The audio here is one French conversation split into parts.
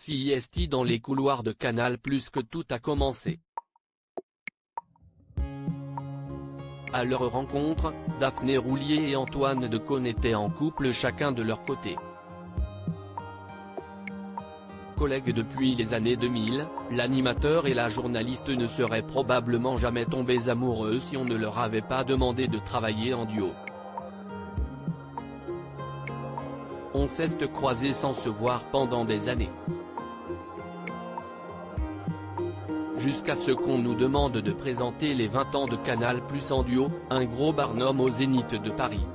CIST dans les couloirs de Canal+ que tout a commencé. À leur rencontre, Daphné Roulier et Antoine Decaune étaient en couple chacun de leur côté. Collègues depuis les années 2000, l'animateur et la journaliste ne seraient probablement jamais tombés amoureux si on ne leur avait pas demandé de travailler en duo. On s'est croisés sans se voir pendant des années. Jusqu'à ce qu'on nous demande de présenter les 20 ans de Canal+ en duo, un gros barnum au Zénith de Paris.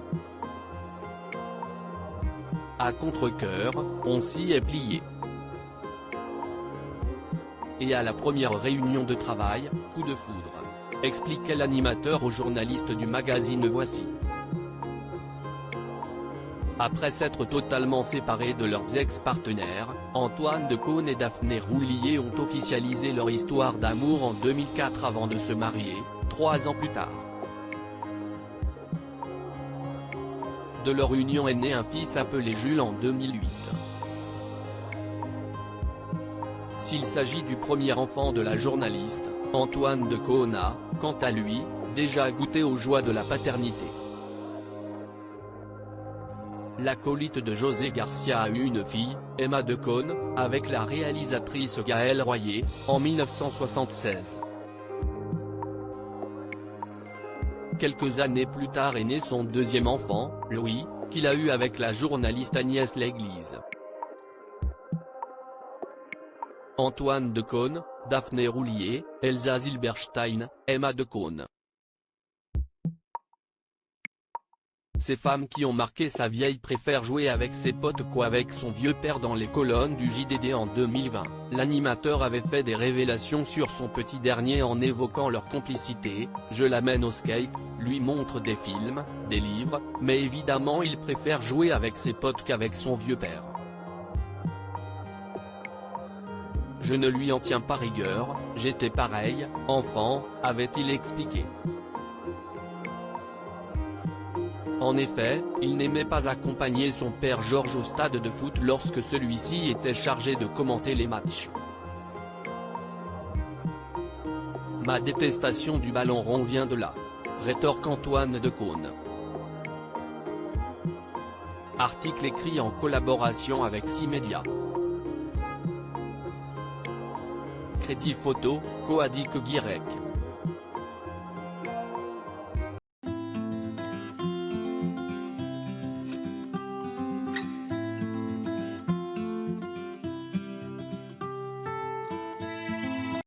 À contre-cœur, on s'y est plié. Et à la première réunion de travail, coup de foudre, expliquait l'animateur aux journalistes du magazine Voici. Après s'être totalement séparés de leurs ex-partenaires, Antoine Decaune et Daphné Roulier ont officialisé leur histoire d'amour en 2004 avant de se marier, 3 ans plus tard. De leur union est né un fils appelé Jules en 2008. S'il s'agit du premier enfant de la journaliste, Antoine Decaune a, quant à lui, déjà goûté aux joies de la paternité. L'acolyte de José Garcia a eu une fille, Emma Decaune, avec la réalisatrice Gaëlle Royer, en 1976. Quelques années plus tard est né son deuxième enfant, Louis, qu'il a eu avec la journaliste Agnès Léglise. Antoine Decaune, Daphné Roulier, Elsa Zilberstein, Emma Decaune. Ces femmes qui ont marqué sa vieille préfèrent jouer avec ses potes qu'avec son vieux père dans les colonnes du JDD en 2020. L'animateur avait fait des révélations sur son petit dernier en évoquant leur complicité. Je l'amène au skate, lui montre des films, des livres, mais évidemment il préfère jouer avec ses potes qu'avec son vieux père. Je ne lui en tiens pas rigueur, j'étais pareil, enfant, avait-il expliqué. En effet, il n'aimait pas accompagner son père Georges au stade de foot lorsque celui-ci était chargé de commenter les matchs. Ma détestation du ballon rond vient de là, rétorque Antoine Decaune. Article écrit en collaboration avec 6 médias. Créatif photo, Coadic Guirec.